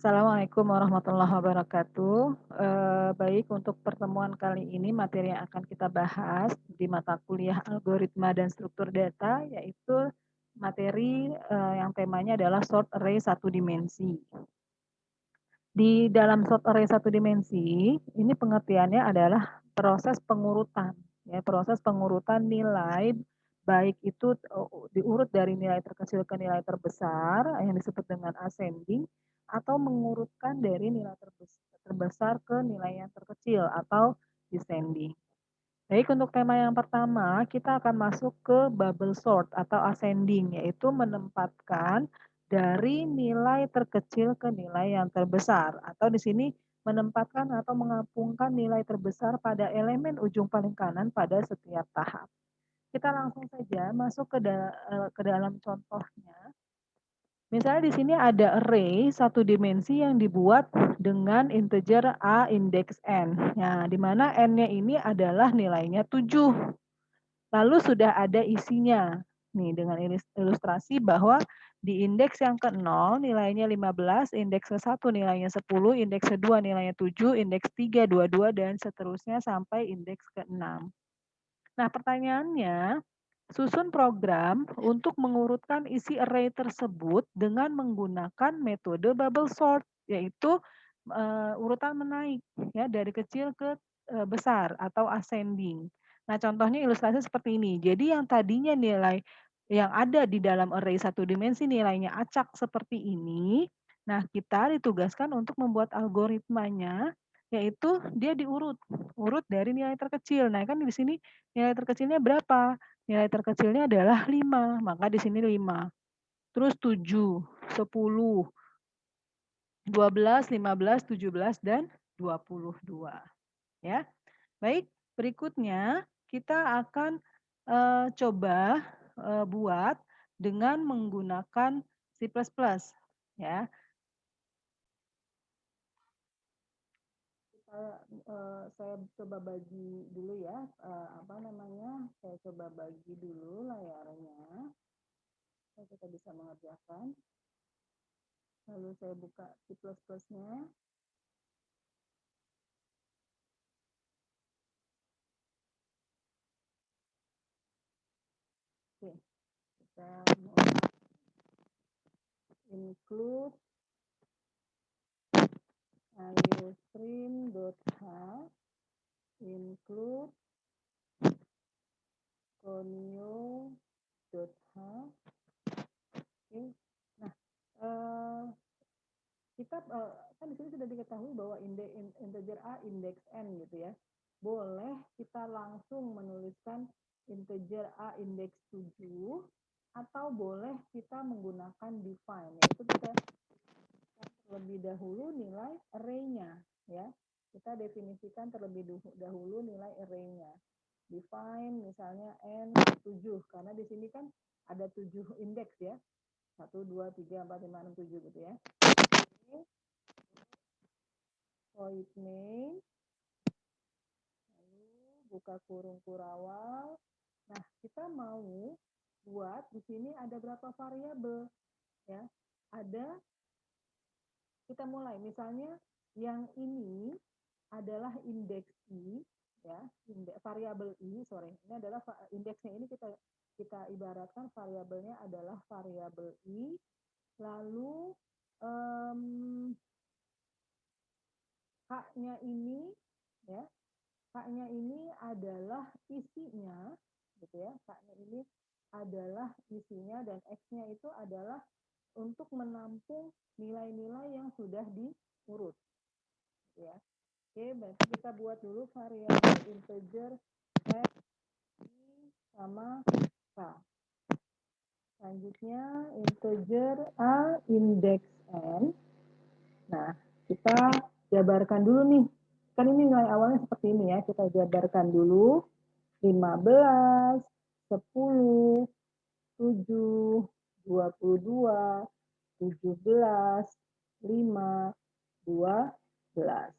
Assalamualaikum warahmatullahi wabarakatuh. Baik, untuk pertemuan kali ini materi yang akan kita bahas di mata kuliah algoritma dan struktur data, yaitu materi, yang temanya adalah short array satu dimensi. Di dalam short array satu dimensi, ini pengertiannya adalah proses pengurutan, ya, proses pengurutan nilai, baik itu, diurut dari nilai terkecil ke nilai terbesar, yang disebut dengan ascending, atau mengurutkan dari nilai terbesar ke nilai yang terkecil atau descending. Baik, untuk tema yang pertama, kita akan masuk ke bubble sort atau ascending, yaitu menempatkan dari nilai terkecil ke nilai yang terbesar, atau di sini menempatkan atau menggabungkan nilai terbesar pada elemen ujung paling kanan pada setiap tahap. Kita langsung saja masuk ke dalam contohnya. Misalnya di sini ada array satu dimensi yang dibuat dengan integer a indeks n. Nah, di mana n-nya ini adalah nilainya 7. Lalu sudah ada isinya. Nih, dengan ilustrasi bahwa di indeks yang ke-0 nilainya 15, indeks ke-1 nilainya 10, indeks ke-2 nilainya 7, indeks 3 22 dan seterusnya sampai indeks ke-6. Nah, pertanyaannya, susun program untuk mengurutkan isi array tersebut dengan menggunakan metode bubble sort, yaitu urutan menaik ya dari kecil ke besar atau ascending. Nah, contohnya ilustrasi seperti ini. Jadi yang tadinya nilai yang ada di dalam array satu dimensi nilainya acak seperti ini. Nah, kita ditugaskan untuk membuat algoritmanya, yaitu dia urut dari nilai terkecil. Nah, kan di sini nilai terkecilnya berapa? Nilai terkecilnya adalah 5, maka di sini 5. Terus 7, 10, 12, 15, 17, dan 22. Ya. Baik, berikutnya kita akan coba buat dengan menggunakan C++. Ya. Saya coba bagi dulu ya, saya coba bagi dulu layarnya. Kita bisa mengerjakan. Lalu saya buka C++-nya. Oke, kita include iostream.h include conio.h. Oke. Nah, kita kan di sini sudah diketahui bahwa integer a indeks n gitu ya. Boleh kita langsung menuliskan integer a indeks 7 atau boleh kita menggunakan define, yaitu kita terlebih dahulu nilai array-nya ya. Kita definisikan terlebih dahulu nilai array-nya. Define misalnya n7 karena di sini kan ada 7 indeks ya. 1 2 3 4 5 6 7 gitu ya. Void main, lalu buka kurung kurawal. Nah, kita mau buat di sini ada berapa variabel ya? Ada, kita mulai misalnya yang ini adalah indeks i ya, variabel i, ini adalah indeksnya ini kita ibaratkan variabelnya adalah variabel i, lalu K-nya ini ya, K-nya ini adalah isinya gitu ya. K-nya ini adalah isinya dan X-nya itu adalah untuk menampung nilai-nilai yang sudah diurut ya. Oke, berarti kita buat dulu variabel integer X sama K. Selanjutnya integer A indeks N. Nah, kita jabarkan dulu nih. Kan ini nilai awalnya seperti ini ya. Kita jabarkan dulu 15, 10, 7, 22, 17, 5, 12.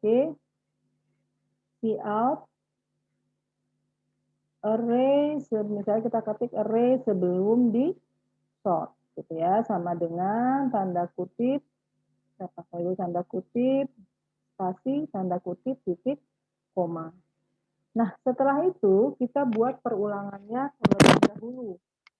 Oke. Cout array, misalnya kita ketik array sebelum di sort. gitu ya, sama dengan tanda kutip, saya pakai dulu tanda kutip, spasi, tanda kutip, titik, koma. Nah, setelah itu kita buat perulangannya terlebih dahulu.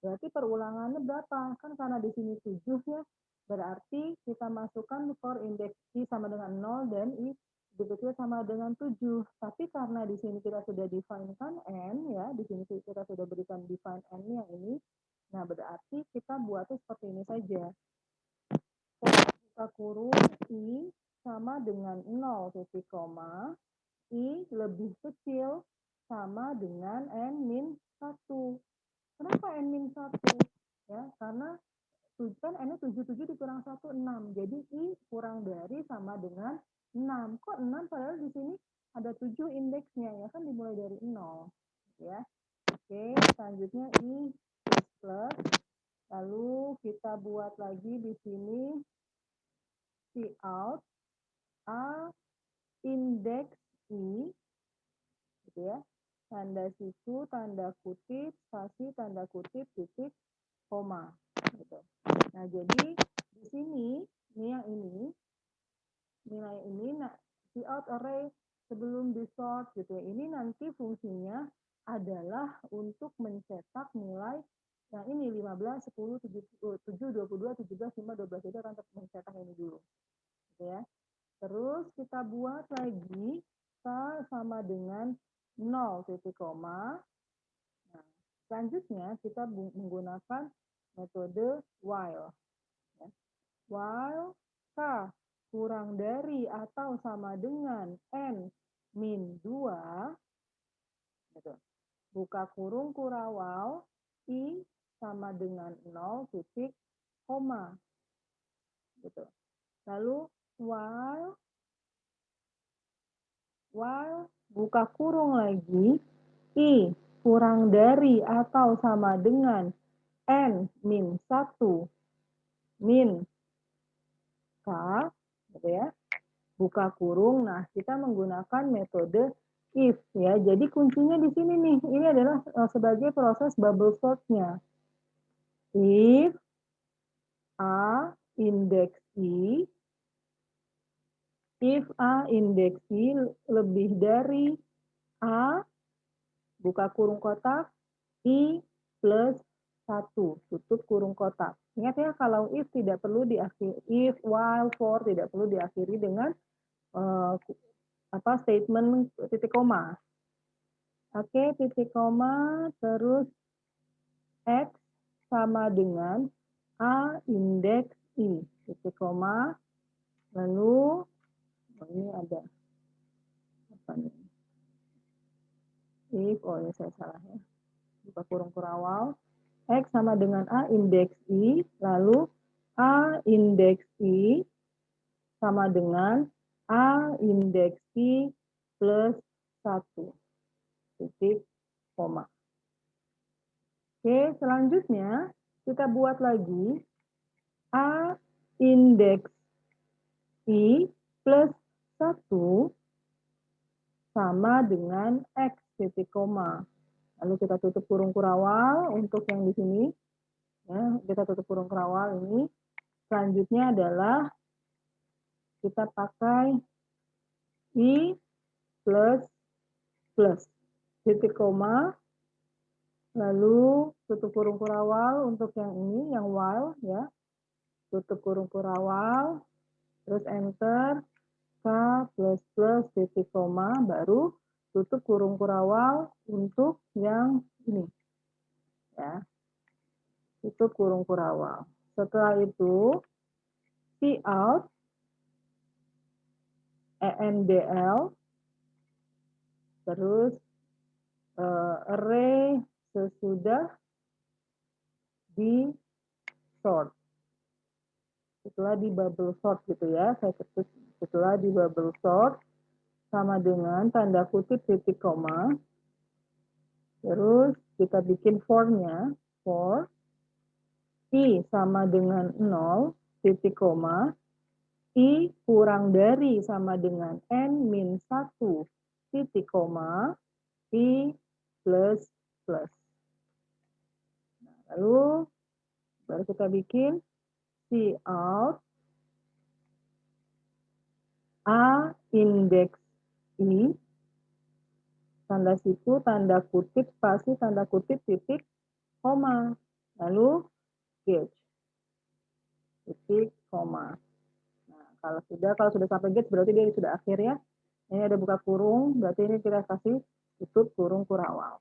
Berarti perulangannya berapa? Kan karena di sini 7 ya, berarti kita masukkan for indeks I sama dengan 0 dan I begitu sama dengan 7. Tapi karena di sini kita sudah define kan N ya, di sini kita sudah berikan define N yang ini. Nah, berarti kita buatnya seperti ini saja. Buka kurung I sama dengan 0 titik koma, I lebih kecil sama dengan N-1. Kenapa N-1? Ya, karena kan N-nya 77 dikurang 1, 6. Jadi I kurang dari sama dengan 6. Kok 6 padahal di sini ada 7 indeksnya ya kan dimulai dari 0. Ya. Oke, selanjutnya I plus. Lalu kita buat lagi di sini Cout A indeks I gitu ya. Tanda siku, tanda kutip, spasi, tanda kutip, titik, koma gitu. Nah, jadi di sini ini yang ini nilai ini nah cout array sebelum di sort gitu ya. Ini nanti fungsinya adalah untuk mencetak nilai yang ini 15, 10, 7, 22, 17, 5, 12 itu akan mencetak ini dulu. Gitu ya. Terus kita buat lagi K sama dengan 0 titik koma. Nah, selanjutnya kita menggunakan metode while. Ya. While K kurang dari atau sama dengan N min 2, gitu. Buka kurung kurawal, I sama dengan 0 titik koma. Gitu. Lalu while buka kurung lagi, I kurang dari atau sama dengan N min 1 min K, gitu ya. Buka kurung, nah kita menggunakan metode if ya. Jadi kuncinya di sini nih, ini adalah sebagai proses bubble sort-nya. If A indeks I, if A indeks I lebih dari A, buka kurung kotak, I plus 1, tutup kurung kotak. Ingat ya, kalau if tidak perlu diakhiri, if, while, for tidak perlu diakhiri dengan statement titik koma. Oke, titik koma, terus X sama dengan A indeks I, titik koma, lalu ini ada apa nih? If, ini saya salah ya. Buka kurung kurawal. X sama dengan A indeks I, lalu A indeks I sama dengan A indeks I plus 1, titik koma. Oke, selanjutnya kita buat lagi A indeks I plus 1 sama dengan X titik koma. Lalu kita tutup kurung kurawal untuk yang di sini. Ya, kita tutup kurung kurawal ini. Selanjutnya adalah kita pakai I plus titik koma. Lalu tutup kurung kurawal untuk yang ini, yang while ya. Tutup kurung kurawal, terus enter, K plus titik koma, baru tutup kurung kurawal untuk yang ini. Ya. Tutup kurung kurawal. Setelah itu, cout, ENDL, terus array sesudah di sort. Setelah di bubble sort gitu ya, saya ketik setelah di bubble sort sama dengan tanda kutip titik koma. Terus kita bikin for-nya, for I sama dengan 0 titik koma, I kurang dari sama dengan N min 1 titik koma, I plus. Nah, lalu Baru kita bikin cout A indeks I, tanda situ, tanda kutip, spasi, tanda kutip, titik, koma. Lalu gauge, titik, koma. Nah, kalau sudah sampai gauge berarti dia sudah akhir ya. Ini ada buka kurung, berarti ini kita kasih tutup kurung kurawal.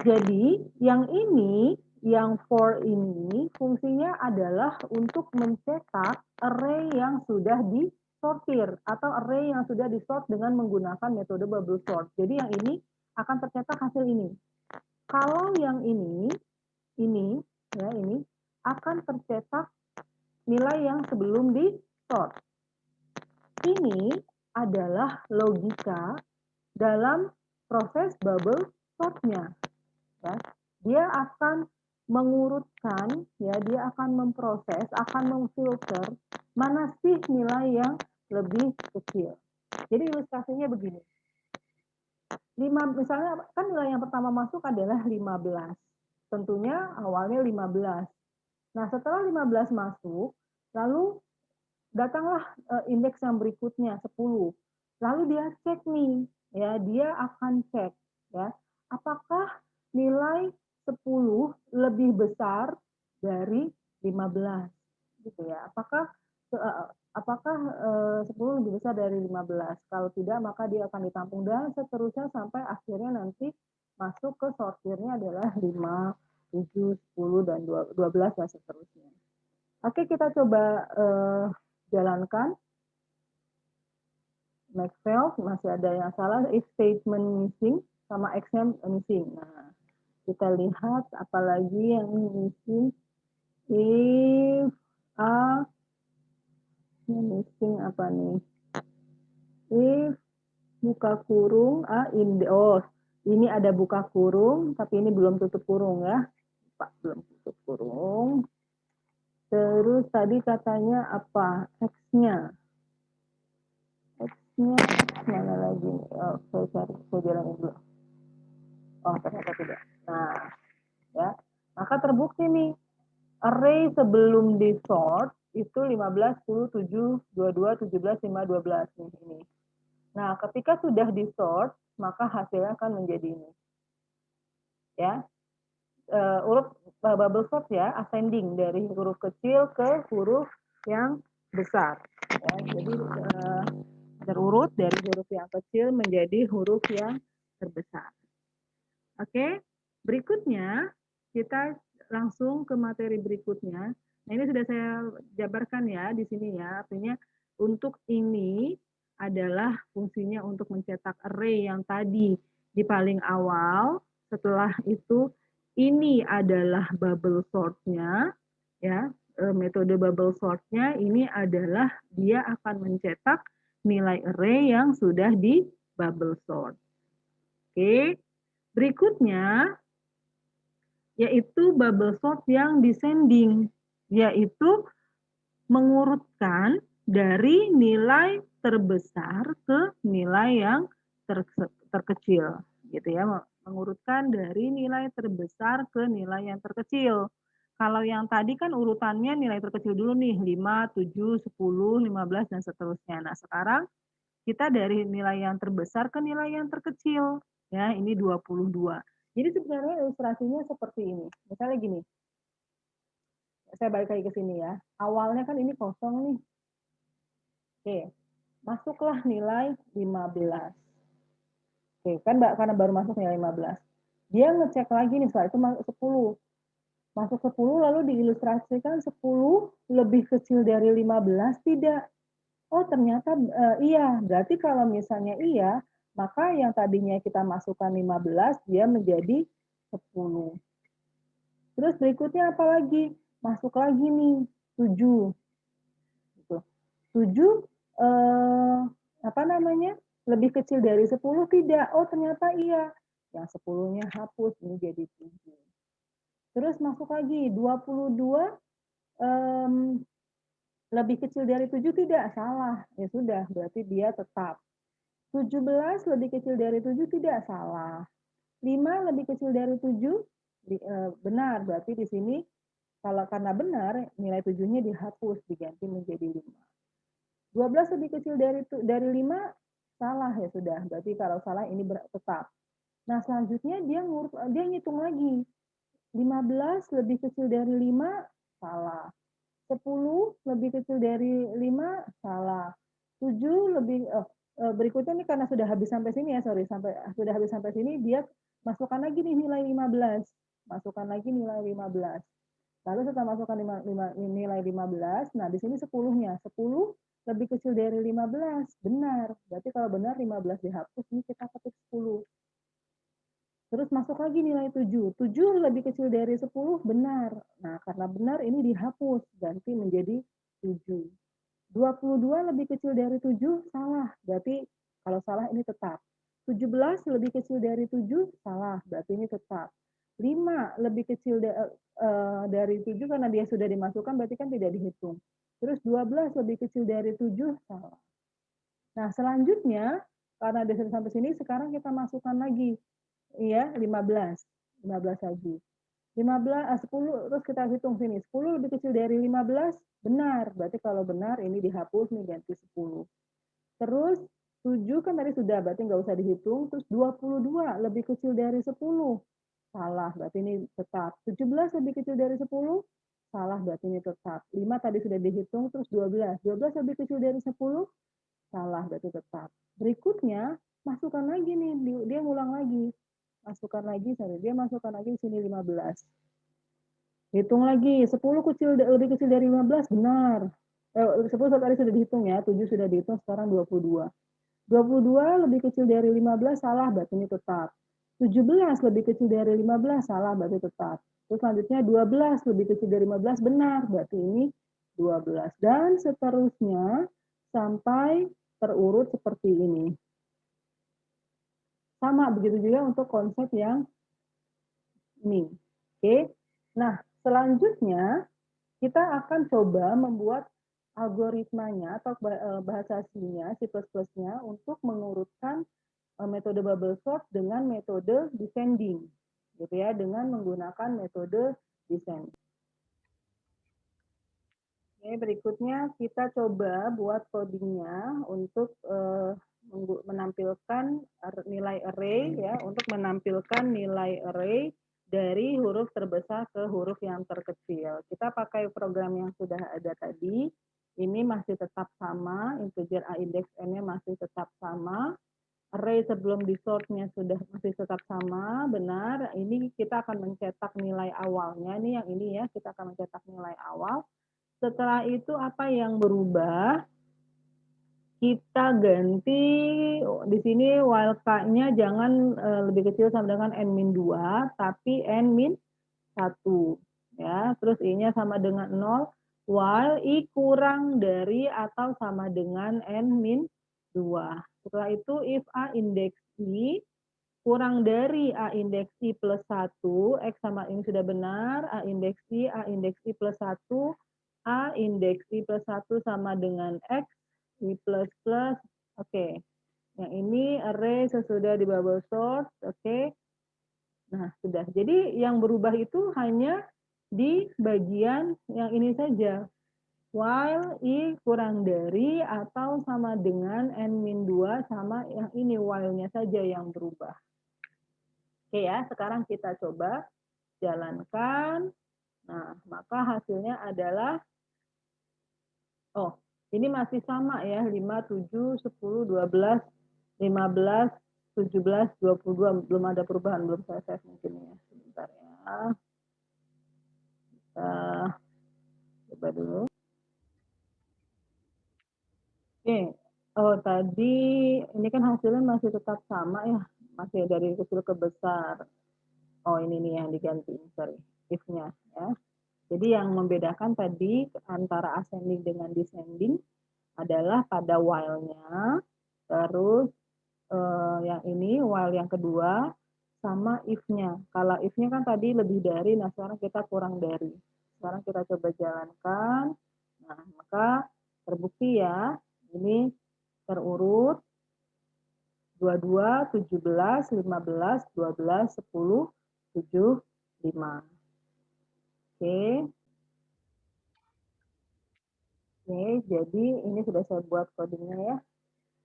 Jadi yang ini, yang for ini fungsinya adalah untuk mencetak array yang sudah disortir atau array yang sudah disort dengan menggunakan metode bubble sort. Jadi yang ini akan tercetak hasil ini. Kalau yang ini ya ini akan tercetak nilai yang sebelum disort. Ini adalah logika dalam proses bubble sortnya. Ya, dia akan mengurutkan, ya, dia akan memproses, akan memfilter mana sih nilai yang lebih kecil. Jadi ilustrasinya begini. Misalnya kan nilai yang pertama masuk adalah 15. Tentunya awalnya 15. Nah, setelah 15 masuk, lalu datanglah indeks yang berikutnya 10. Lalu dia cek nih, ya, dia akan cek, ya, apakah nilai 10 lebih besar dari 15, gitu ya. Apakah 10 lebih besar dari 15? Kalau tidak, maka dia akan ditampung dan seterusnya sampai akhirnya nanti masuk ke sortirnya adalah 5, 7, 10 dan 12 dan seterusnya. Oke, kita coba jalankan. Make fail, masih ada yang salah, if statement missing sama X-nya missing. Nah, kita lihat apalagi yang missing. If A missing apa nih? If buka kurung A ini ada buka kurung, tapi ini belum tutup kurung ya. Pak, belum tutup kurung. Terus tadi katanya apa? X-nya. X-nya mana lagi? Oh, saya jalanin dulu. Oh, ternyata tidak. Nah, ya. Maka terbukti nih, array sebelum di sort itu 15, 10, 7, 22, 17, 5, 12 nih ini. Nah, ketika sudah di sort, maka hasilnya akan menjadi ini. Ya. Huruf bubble sort ya, ascending dari huruf kecil ke huruf yang besar. Ya, jadi terurut dari huruf yang kecil menjadi huruf yang terbesar. Oke, berikutnya kita langsung ke materi berikutnya. Nah, ini sudah saya jabarkan ya di sini ya. Artinya untuk ini adalah fungsinya untuk mencetak array yang tadi di paling awal. Setelah itu ini adalah bubble sortnya, ya. Metode bubble sortnya ini adalah dia akan mencetak nilai array yang sudah di bubble sort. Oke. Berikutnya yaitu bubble sort yang descending, yaitu mengurutkan dari nilai terbesar ke nilai yang terkecil, gitu ya, mengurutkan dari nilai terbesar ke nilai yang terkecil. Kalau yang tadi kan urutannya nilai terkecil dulu nih, 5, 7, 10, 15, dan seterusnya. Nah, sekarang kita dari nilai yang terbesar ke nilai yang terkecil. Ya, ini 22. Jadi sebenarnya ilustrasinya seperti ini. Misalnya gini, saya balik lagi ke sini ya. Awalnya kan ini kosong nih. Oke, masuklah nilai 15. Oke, kan karena baru masuk nilai 15. Dia ngecek lagi nih, setelah itu masuk 10. Masuk 10 lalu diilustrasikan 10 lebih kecil dari 15, tidak. Oh, ternyata iya. Berarti kalau misalnya iya, maka yang tadinya kita masukkan 15, dia menjadi 10. Terus berikutnya apa lagi? Masuk lagi nih, 7. Gitu. 7 apa namanya? Lebih kecil dari 10 tidak. Oh, ternyata iya. Yang 10-nya hapus, ini jadi 7. Terus masuk lagi 22 lebih kecil dari 7 tidak, salah. Ya sudah, berarti dia tetap. 17 lebih kecil dari 7 tidak, salah. 5 lebih kecil dari 7 benar, berarti di sini Kalau karena benar, nilai 7-nya dihapus, diganti menjadi 5. 12 lebih kecil dari 5, salah ya sudah. Berarti kalau salah ini tetap. Nah, selanjutnya dia ngitung lagi. 15 lebih kecil dari 5, salah. 10 lebih kecil dari 5, salah. 7 lebih berikutnya nih karena sudah habis sampai sini ya, sudah habis sampai sini, dia masukkan lagi nih nilai 15. Masukkan lagi nilai 15. Lalu setelah masukkan nilai 15, nah di sini 10-nya. 10 lebih kecil dari 15, benar. Berarti kalau benar 15 dihapus, ini kita ketik 10. Terus masuk lagi nilai 7. 7 lebih kecil dari 10, benar. Nah, karena benar ini dihapus, ganti menjadi 7. 22 lebih kecil dari 7, salah. Berarti kalau salah ini tetap. 17 lebih kecil dari 7, salah. Berarti ini tetap. 5 lebih kecil dari 7 karena dia sudah dimasukkan berarti kan tidak dihitung. Terus 12 lebih kecil dari 7, salah. Nah, selanjutnya karena dia sudah sampai sini, sekarang kita masukkan lagi. Iya, 15. 15 lagi. 10, terus kita hitung sini. 10 lebih kecil dari 15, benar. Berarti kalau benar ini dihapus nih ganti 10. Terus 7 kan tadi sudah, berarti nggak usah dihitung. Terus 22 lebih kecil dari 10, salah. Berarti ini tetap. 17 lebih kecil dari 10, salah. Berarti ini tetap. 5 tadi sudah dihitung, terus 12. 12 lebih kecil dari 10, salah. Berarti tetap. Berikutnya, masukkan lagi nih, dia ngulang lagi. Dia masukkan lagi di sini 15. Hitung lagi, 10 lebih kecil dari 15, benar. 10 tadi sudah dihitung ya, 7 sudah dihitung, sekarang 22. 22 lebih kecil dari 15, salah, berarti ini tetap. 17 lebih kecil dari 15, salah, berarti tetap. Terus selanjutnya 12 lebih kecil dari 15, benar, berarti ini 12. Dan seterusnya sampai terurut seperti ini. Sama, begitu juga untuk konsep yang ini. Oke. Nah, selanjutnya kita akan coba membuat algoritmanya atau bahasa C-nya, C++-nya untuk mengurutkan metode bubble sort dengan metode descending, gitu ya, dengan menggunakan metode descending. Oke, berikutnya kita coba buat codingnya untuk menampilkan nilai array ya, untuk menampilkan nilai array dari huruf terbesar ke huruf yang terkecil. Kita pakai program yang sudah ada tadi. Ini masih tetap sama, integer a index n-nya masih tetap sama. Array sebelum di-sortnya sudah masih tetap sama, benar. Ini kita akan mencetak nilai awalnya. Nih yang ini ya, kita akan mencetak nilai awal. Setelah itu apa yang berubah? Kita ganti di sini while k-nya jangan lebih kecil sama dengan n-2, tapi n-1 ya. Terus i-nya sama dengan 0 while i kurang dari atau sama dengan n-2. Setelah itu if a index i kurang dari a indeks i plus 1, X sama ini sudah benar, a indeks i plus 1, a indeks i plus 1 sama dengan X, i plus plus, oke. Yang ini array sesudah di bubble sort, oke. Nah, sudah. Jadi yang berubah itu hanya di bagian yang ini saja. While i kurang dari atau sama dengan n-2 sama yang ini, while-nya saja yang berubah. Oke ya, sekarang kita coba jalankan. Nah, maka hasilnya adalah, oh, ini masih sama ya, 5, 7, 10, 12, 15, 17, 22. Belum ada perubahan, belum saya save mungkin ya. Sebentar ya. Kita coba dulu. Oke, oh tadi ini kan hasilnya masih tetap sama ya, masih dari kecil ke besar. Oh ini nih yang diganti, sorry, if-nya ya. Jadi yang membedakan tadi antara ascending dengan descending adalah pada while-nya, terus yang ini while yang kedua, sama if-nya. Kalau if-nya kan tadi lebih dari, nah sekarang kita kurang dari. Sekarang kita coba jalankan. Nah, maka terbukti ya, ini terurut 22, 17, 15, 12, 10, 7, 5. Oke. Oke, jadi ini sudah saya buat kodenya ya.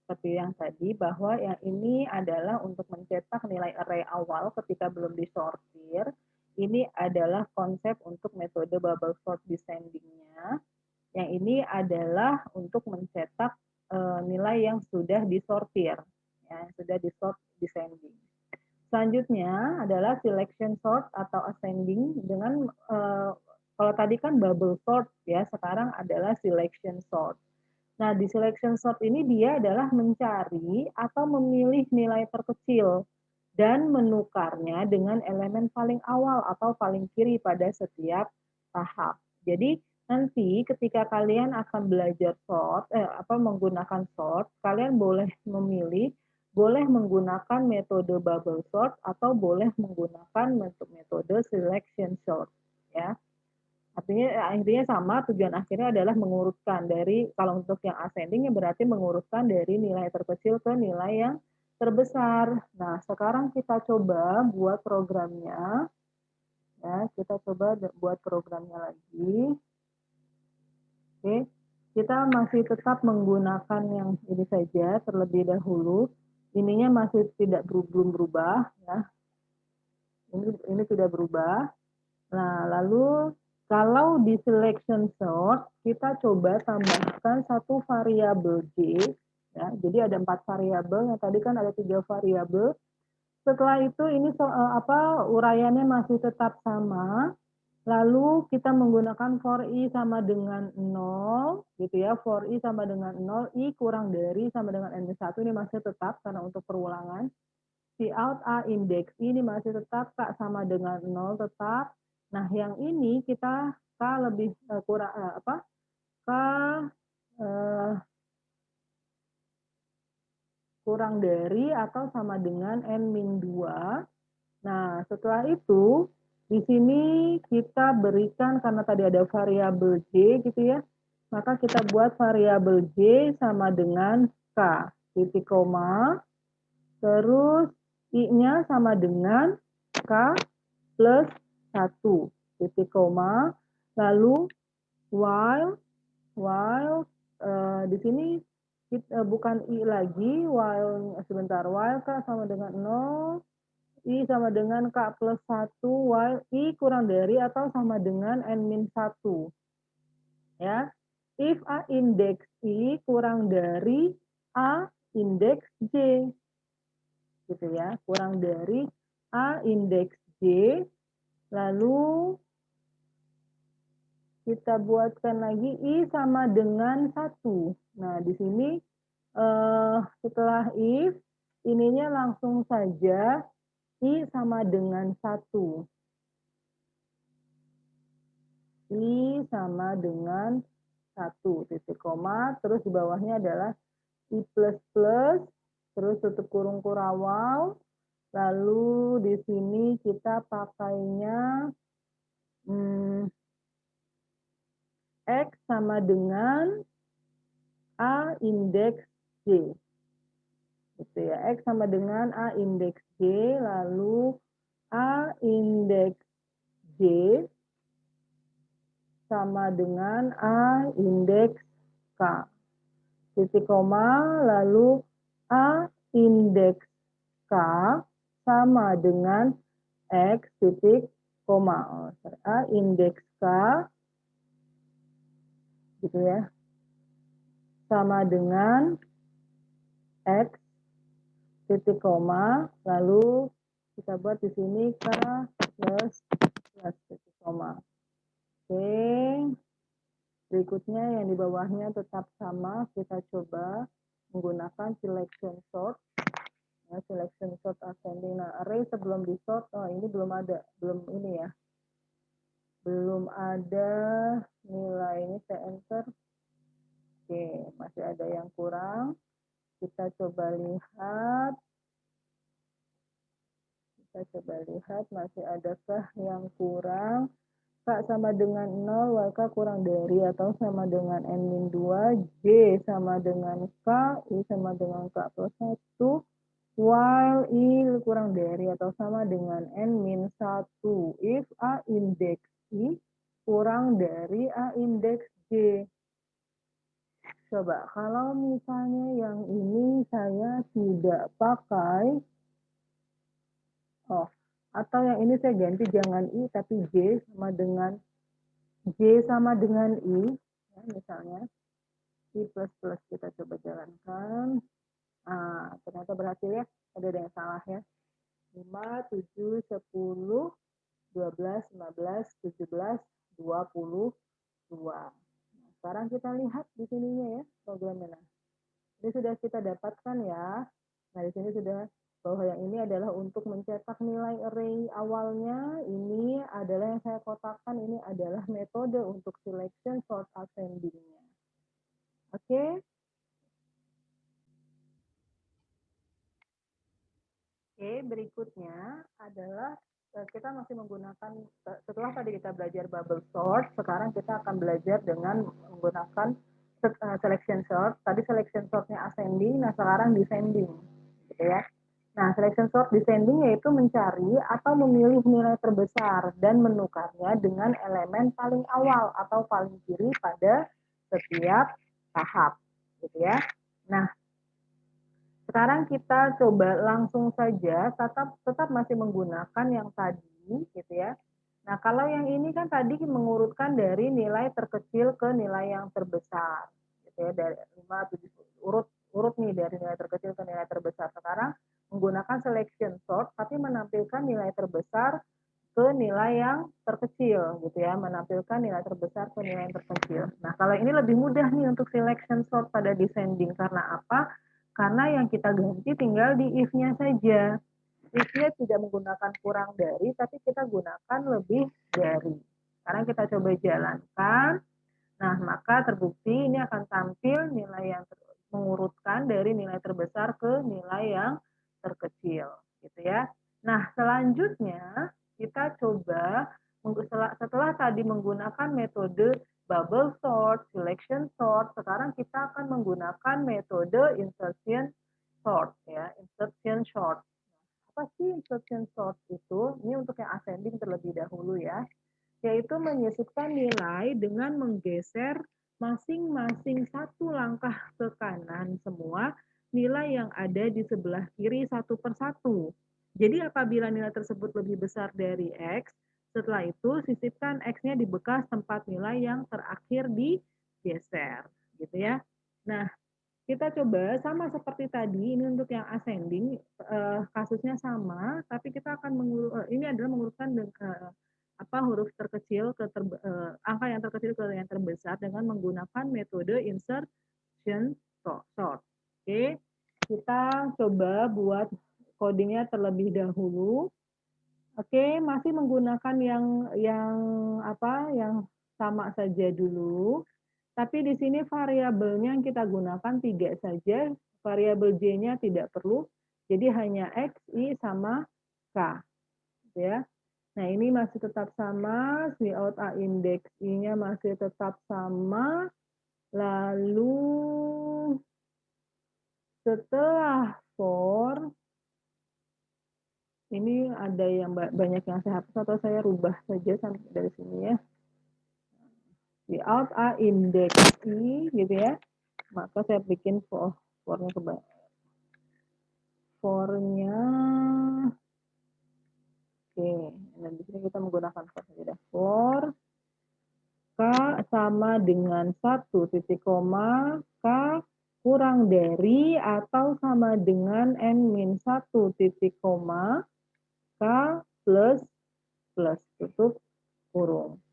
Seperti yang tadi, bahwa yang ini adalah untuk mencetak nilai array awal ketika belum disortir. Ini adalah konsep untuk metode bubble sort descending-nya. Yang ini adalah untuk mencetak nilai yang sudah disortir, ya, sudah disort descending. Selanjutnya adalah selection sort atau ascending dengan kalau tadi kan bubble sort ya, sekarang adalah selection sort. Nah, di selection sort ini dia adalah mencari atau memilih nilai terkecil dan menukarnya dengan elemen paling awal atau paling kiri pada setiap tahap. Jadi nanti ketika kalian akan belajar sort, menggunakan sort, kalian boleh memilih, boleh menggunakan metode bubble sort atau boleh menggunakan metode selection sort, ya. Akhirnya sama, tujuan akhirnya adalah mengurutkan dari, kalau untuk yang ascending ya berarti mengurutkan dari nilai terkecil ke nilai yang terbesar. Nah, sekarang kita coba buat programnya. Ya, kita coba buat programnya lagi. Oke, kita masih tetap menggunakan yang ini saja terlebih dahulu. Ininya masih belum berubah, ya. Ini tidak berubah. Nah, lalu kalau di selection sort, kita coba tambahkan satu variabel J. Ya, jadi ada 4 variabel, yang tadi kan ada 3 variabel. Setelah itu ini uraiannya masih tetap sama. Lalu kita menggunakan for i sama dengan 0, gitu ya. For i sama dengan 0, i kurang dari sama dengan n-1, ini masih tetap karena untuk perulangan. Cout a index i ini masih tetap, K sama dengan 0 tetap. Nah, yang ini kita K lebih kurang K kurang dari atau sama dengan n-2. Nah, setelah itu di sini kita berikan, karena tadi ada variabel J gitu ya, maka kita buat variabel J sama dengan K, titik koma, terus I-nya sama dengan K plus 1, titik koma, lalu while di sini bukan I lagi, while K sama dengan 0, I sama dengan K plus 1, while I kurang dari atau sama dengan N-1. Ya. If A index I kurang dari A index J. Gitu ya, kurang dari A index J, lalu kita buatkan lagi I sama dengan 1. Nah, di sini setelah if, ininya langsung saja I sama dengan 1. I sama dengan 1, titik koma, terus di bawahnya adalah I plus plus, terus tutup kurung kurawal, lalu di sini kita pakainya X sama dengan A indeks J. Gitu ya, X sama dengan A indeks J, lalu A indeks J sama dengan A indeks K. Titik koma, lalu A indeks K sama dengan X titik koma. A indeks K gitu ya, sama dengan X titik koma, lalu kita buat di sini K plus titik koma. Oke, berikutnya yang di bawahnya tetap sama, kita coba menggunakan selection sort. Ya, selection sort ascending. Nah, array sebelum di sort, ini belum ada, belum ini ya, belum ada nilai. Ini saya enter. Oke, masih ada yang kurang. Kita coba lihat. Masih adakah yang kurang. K sama dengan 0, YK kurang dari atau sama dengan N-2, J sama dengan K, I sama dengan K plus 1, while I kurang dari atau sama dengan N-1. If A indeks I kurang dari A indeks J. Coba kalau misalnya yang ini saya tidak pakai off, atau yang ini saya ganti jangan I tapi J sama dengan I, ya, misalnya I plus plus kita coba jalankan. Ternyata berhasil ya, ada yang salah ya. 5, 7, 10, 12, 15, 17, 22. Nah, sekarang kita lihat di sininya ya programnya. Nah, ini sudah kita dapatkan ya. Nah, di sini sudah bahwa yang ini adalah untuk mencetak nilai array awalnya. Ini adalah yang saya kotakkan, ini adalah metode untuk selection sort ascending-nya. Oke. Oke, berikutnya adalah kita masih menggunakan, setelah tadi kita belajar bubble sort, sekarang kita akan belajar dengan menggunakan selection sort. Tadi selection sortnya ascending, nah sekarang descending, gitu ya. Nah, selection sort descending yaitu mencari atau memilih nilai terbesar dan menukarnya dengan elemen paling awal atau paling kiri pada setiap tahap, gitu ya. Nah, sekarang kita coba langsung saja tetap masih menggunakan yang tadi, gitu ya. Nah, kalau yang ini kan tadi mengurutkan dari nilai terkecil ke nilai yang terbesar, gitu ya, dari 5, 7, urut nih dari nilai terkecil ke nilai terbesar. Sekarang menggunakan selection sort, tapi menampilkan nilai terbesar ke nilai yang terkecil, gitu ya, menampilkan nilai terbesar ke nilai yang terkecil. Nah, kalau ini lebih mudah nih untuk selection sort pada descending, karena apa? Karena yang kita ganti tinggal di if-nya saja. If-nya tidak menggunakan kurang dari, tapi kita gunakan lebih dari. Sekarang kita coba jalankan. Nah, maka terbukti ini akan tampil nilai yang mengurutkan dari nilai terbesar ke nilai yang terkecil, gitu ya. Nah, selanjutnya kita coba setelah tadi menggunakan metode bubble sort, selection sort, sekarang kita akan menggunakan metode insertion sort ya, insertion sort. Apa sih insertion sort itu? Ini untuk yang ascending terlebih dahulu ya, yaitu menyisipkan nilai dengan menggeser masing-masing satu langkah ke kanan semua nilai yang ada di sebelah kiri satu per satu. Jadi apabila nilai tersebut lebih besar dari X, setelah itu sisipkan X-nya di bekas tempat nilai yang terakhir digeser, gitu ya. Nah, kita coba sama seperti tadi, ini untuk yang ascending, kasusnya sama, tapi kita akan ini adalah mengurutkan huruf terkecil ke angka yang terkecil ke yang terbesar dengan menggunakan metode insertion sort. Oke, kita coba buat codingnya terlebih dahulu. Oke, masih menggunakan yang sama saja dulu. Tapi di sini variabelnya yang kita gunakan 3 saja, variabel J-nya tidak perlu, jadi hanya X, Y, sama K. Ya. Nah, ini masih tetap sama, without A index I-nya masih tetap sama, lalu setelah for, ini ada yang banyak yang saya hapus atau saya rubah saja sampai dari sini ya. Without A index I, gitu ya, maka saya bikin for-nya for-nya, oke, nah di sini kita menggunakan for saja. For K sama dengan 1 titik koma, K kurang dari atau sama dengan N-1 titik koma, K plus tutup kurung.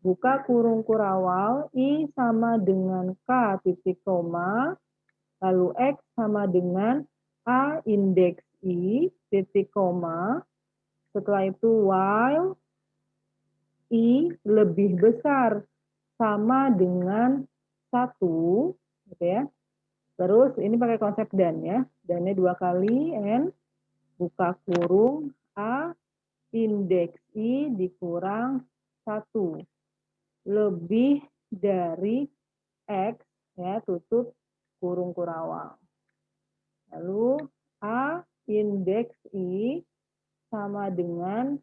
Buka kurung kurawal, I sama dengan K titik koma, lalu X sama dengan A indeks I titik koma, setelah itu while I lebih besar sama dengan 1, gitu ya. Terus ini pakai konsep dan ya, dan-nya 2 kali, N, buka kurung, A indeks I dikurang 1. Lebih dari X, ya, tutup kurung kurawal. Lalu A indeks I sama dengan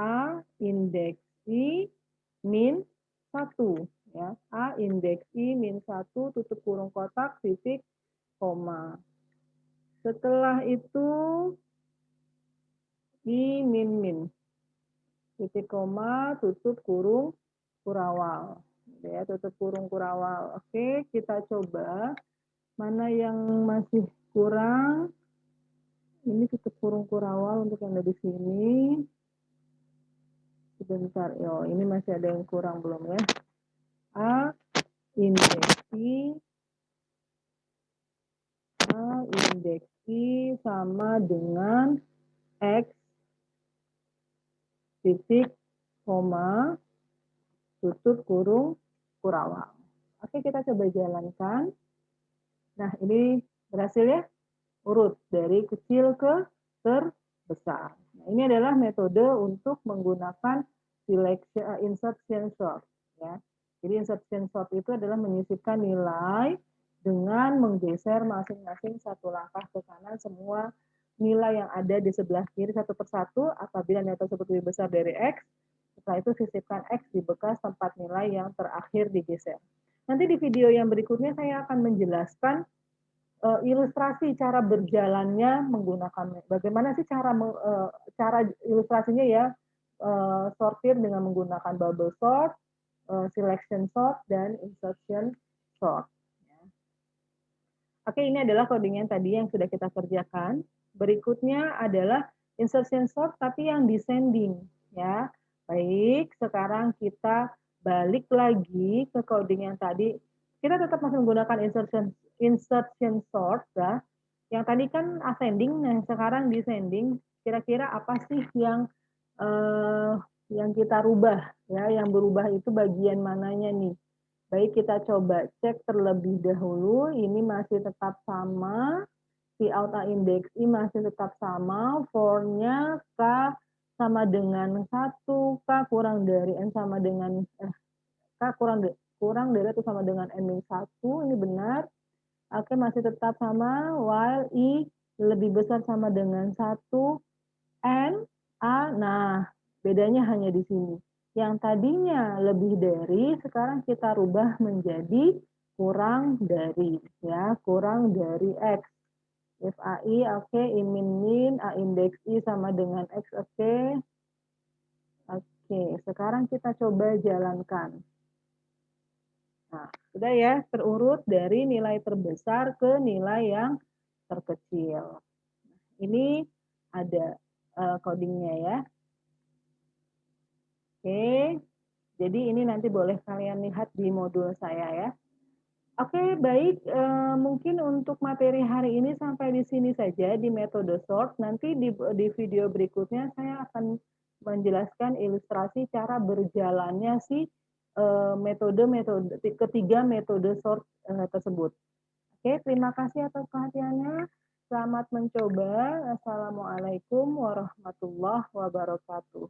A indeks I min 1. ya. A indeks I min 1 tutup kurung kotak titik koma. Setelah itu I min titik koma tutup kurung kurawal. Ya, tutup kurung kurawal. Oke, kita coba mana yang masih kurang. Ini tutup kurung kurawal untuk yang ada di sini. Sebentar, yo, ini masih ada yang kurang belum ya? A indeksi sama dengan X titik koma tutup kurung kurawal. Oke, kita coba jalankan. Nah, ini berhasil ya? Urut dari kecil ke terbesar. Nah, ini adalah metode untuk menggunakan insertion sort. Ya. Jadi insertion sort itu adalah menyisipkan nilai dengan menggeser masing-masing satu langkah ke kanan semua nilai yang ada di sebelah kiri satu persatu apabila nilai tersebut lebih besar dari X. Setelah itu sisipkan X di bekas tempat nilai yang terakhir digeser. Nanti di video yang berikutnya saya akan menjelaskan ilustrasi cara berjalannya menggunakan bagaimana sih cara ilustrasinya ya, sortir dengan menggunakan bubble sort, selection sort dan insertion sort. Oke, ini adalah coding yang tadi yang sudah kita kerjakan. Berikutnya adalah insertion sort tapi yang descending ya. Baik, sekarang kita balik lagi ke coding yang tadi. Kita tetap masih menggunakan insertion sort ya. Yang tadi kan ascending, nah sekarang descending. Kira-kira apa sih yang kita rubah ya? Yang berubah itu bagian mananya nih? Baik, kita coba cek terlebih dahulu. Ini masih tetap sama. Cout A indeks I masih tetap sama. For-nya K sama dengan 1. K kurang dari N sama dengan K kurang dari atau sama dengan N-1. Ini benar. Oke, masih tetap sama. While I lebih besar sama dengan 1. N, A. Nah, bedanya hanya di sini. Yang tadinya lebih dari, sekarang kita rubah menjadi kurang dari. Ya, kurang dari X. If AI, oke, I min, A indeks I sama dengan X, oke. Oke, sekarang kita coba jalankan. Nah, sudah ya, terurut dari nilai terbesar ke nilai yang terkecil. Ini ada codingnya ya. Oke, jadi ini nanti boleh kalian lihat di modul saya ya. Oke, baik. Mungkin untuk materi hari ini sampai di sini saja di metode sort. Nanti di video berikutnya saya akan menjelaskan ilustrasi cara berjalannya si ketiga metode sort tersebut. Oke, terima kasih atas perhatiannya. Selamat mencoba. Assalamualaikum warahmatullahi wabarakatuh.